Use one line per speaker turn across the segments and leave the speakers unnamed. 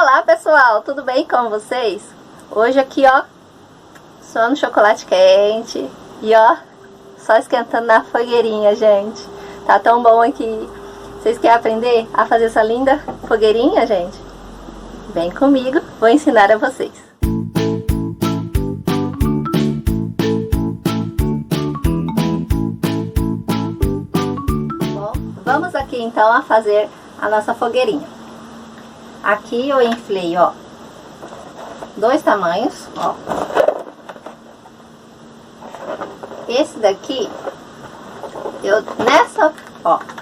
Olá pessoal, tudo bem com vocês? Hoje aqui ó, só no chocolate quente e ó, só esquentando na fogueirinha, gente. Tá tão bom aqui. Vocês querem aprender a fazer essa linda fogueirinha, gente? Vem comigo, vou ensinar a vocês. Bom, vamos aqui então a fazer a nossa fogueirinha. Aqui eu inflei, ó, 2 tamanhos, ó. Esse daqui,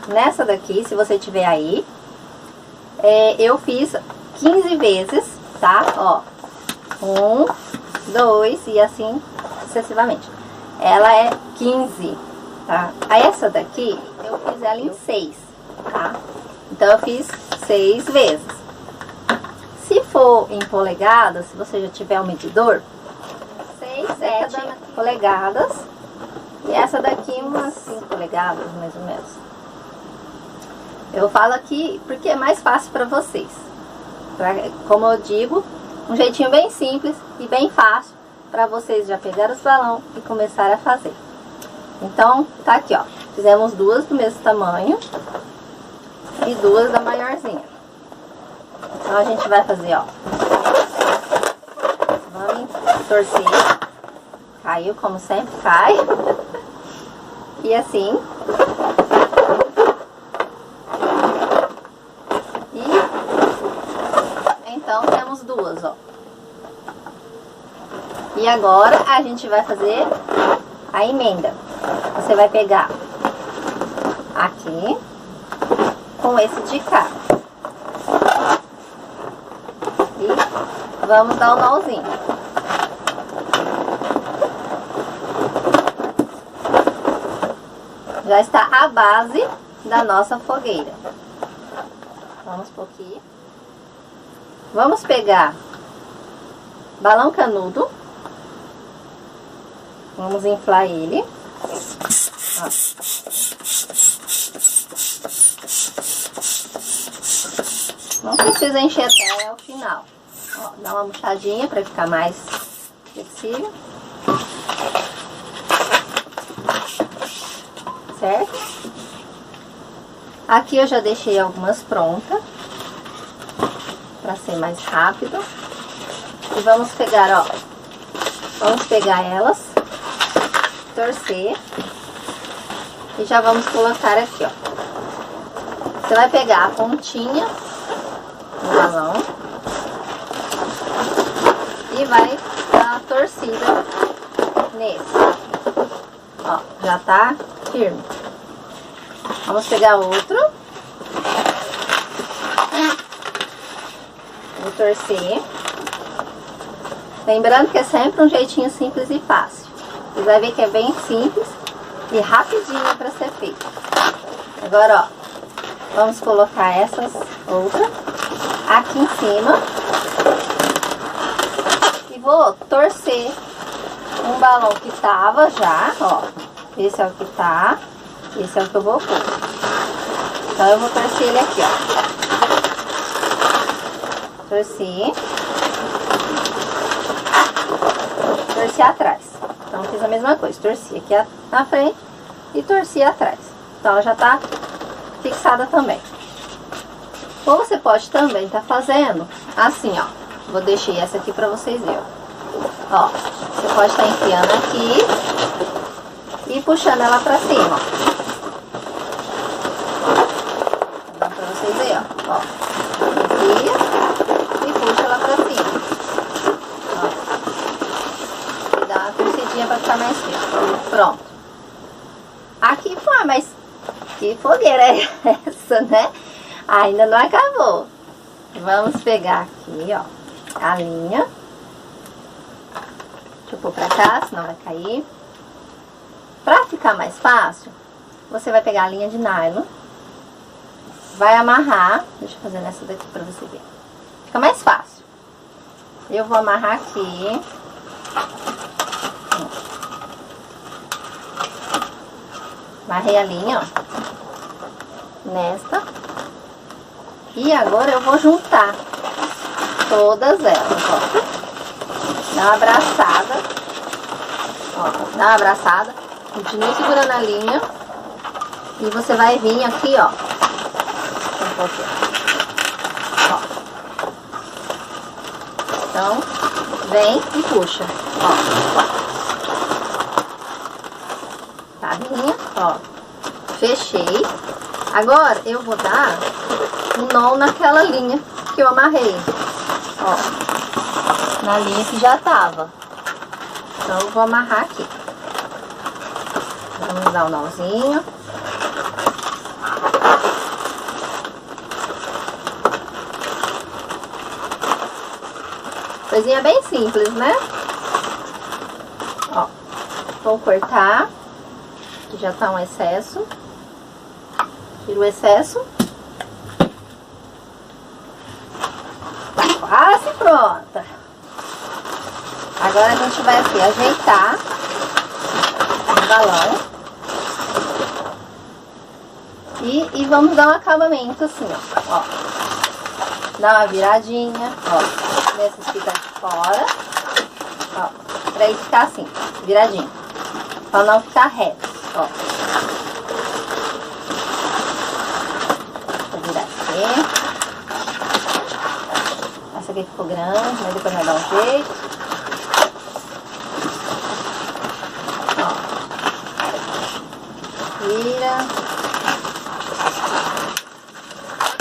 nessa daqui, se você tiver aí, eu fiz 15 vezes, tá? Ó, 1, 2 e assim sucessivamente. Ela é 15, tá? Essa daqui, eu fiz ela em 6, tá? Então eu fiz 6 vezes. Se for em polegadas, se você já tiver um medidor, 6, 7 polegadas. E essa daqui umas 5 polegadas, mais ou menos. Eu falo aqui porque é mais fácil para vocês. Como eu digo, um jeitinho bem simples e bem fácil para vocês já pegar os balões e começar a fazer. Então, tá aqui, ó. Fizemos 2 do mesmo tamanho e 2 da maiorzinha. Então a gente vai fazer, ó. Vamos torcer. Caiu, como sempre cai. E assim. E então temos 2, ó. E agora a gente vai fazer a emenda. Você vai pegar aqui com esse de cá. E vamos dar um nozinho. Já está a base da nossa fogueira. Vamos por aqui. Vamos pegar balão canudo. Vamos inflar ele. Ó. Não precisa encher até o final. Ó, dá uma murchadinha para ficar mais flexível. Certo? Aqui eu já deixei algumas prontas para ser mais rápido. E vamos pegar, ó. Vamos pegar elas, torcer e já vamos colocar aqui, ó. Você vai pegar a pontinha do balão e vai dar uma torcida nesse. Ó, já tá firme. Vamos pegar outro. Vou torcer. Lembrando que é sempre um jeitinho simples e fácil. Você vai ver que é bem simples e rapidinho para ser feito. Agora, ó, vamos colocar essas outras aqui em cima. E vou torcer um balão que tava já, ó. Esse é o que tá, esse é o que eu vou pôr. Então eu vou torcer ele aqui, ó. Torcer. Torci atrás. Então fiz a mesma coisa, torci aqui na frente e torci atrás. Então ela já tá fixada também. Ou você pode também tá fazendo assim, ó. Vou deixar essa aqui pra vocês verem. Ó, você pode estar enfiando aqui e puxando ela pra cima, ó. Dá pra vocês verem, ó. Enfia e puxa ela pra cima. Ó. E dá uma torcidinha pra ficar mais firme. Pronto. Aqui foi, mas que fogueira é essa, né? Ainda não acabou. Vamos pegar aqui, ó, a linha. Deixa eu pôr pra cá, senão vai cair. Pra ficar mais fácil, você vai pegar a linha de nylon, vai amarrar. Deixa eu fazer nessa daqui pra você ver. Fica mais fácil. Eu vou amarrar aqui. Amarrei a linha, ó, nesta. E agora eu vou juntar todas elas, ó. Dá uma abraçada, ó, dá uma abraçada, continua segurando a linha e você vai vir aqui, ó, um pouquinho, ó. Então, vem e puxa, ó, tá, linha, ó, fechei. Agora eu vou dar um nó naquela linha que eu amarrei, ó, na linha que já tava. Então eu vou amarrar aqui. Vamos dar um nozinho. Coisinha bem simples, né? Ó, vou cortar, que já tá um excesso. Tira o excesso. Quase pronta. Agora a gente vai aqui ajeitar o balão. E vamos dar um acabamento assim, ó. Dá uma viradinha, ó. Nesses fica de fora. Ó. Pra ele ficar assim, viradinho. Pra não ficar reto, ó. Vou virar aqui. Essa aqui ficou grande, mas depois vai dar um jeito. Ó. Vira.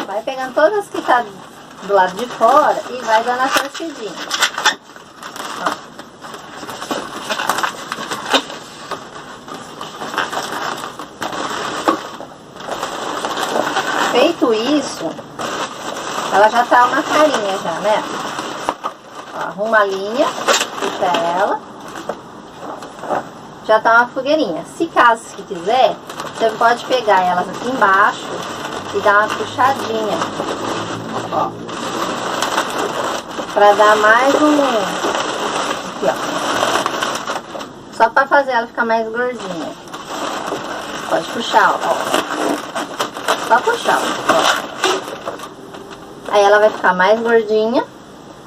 Vai pegando todas as que tá do lado de fora e vai dando a torcidinha. Ó. Feito isso, ela já tá uma carinha já, né? Ó, arruma a linha, fica ela. Já tá uma fogueirinha. Se caso que quiser, você pode pegar elas aqui embaixo e dar uma puxadinha, ó, pra dar mais um, aqui, ó, só pra fazer ela ficar mais gordinha. Pode puxar, ó, só puxar, ó. Aí ela vai ficar mais gordinha,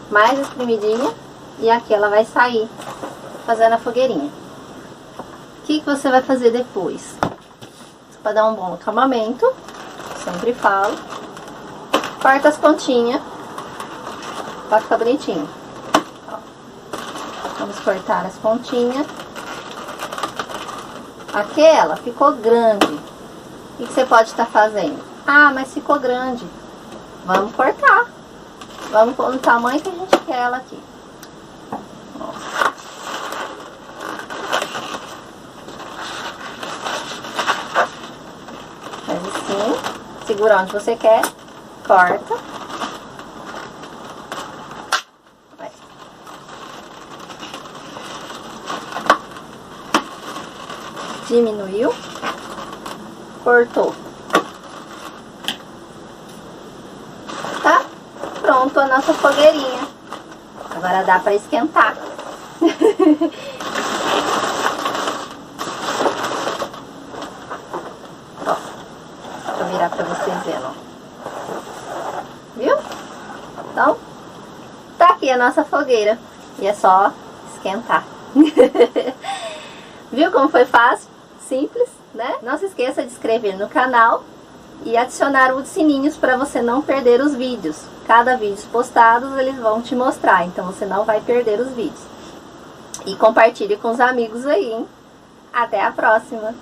mais espremidinha, e aqui ela vai sair fazendo a fogueirinha. O que você vai fazer depois? Para dar um bom acabamento, sempre falo, corta as pontinhas para ficar bonitinho. Ó. Vamos cortar as pontinhas. Aquela ficou grande. O que você pode estar fazendo? Ah, mas ficou grande. Vamos cortar. Vamos pôr no tamanho que a gente quer ela aqui. Ó. Faz assim. Segura onde você quer. Corta. Vai. Diminuiu. Cortou. Tá pronto a nossa fogueirinha. Agora dá pra esquentar. Ó, deixa eu virar pra vocês verem, ó. Viu? Então, tá aqui a nossa fogueira. E é só esquentar. Viu como foi fácil? Simples, né? Não se esqueça de se inscrever no canal e adicionar os sininhos para você não perder os vídeos. Cada vídeo postado eles vão te mostrar, então você não vai perder os vídeos. E compartilhe com os amigos aí, hein? Até a próxima!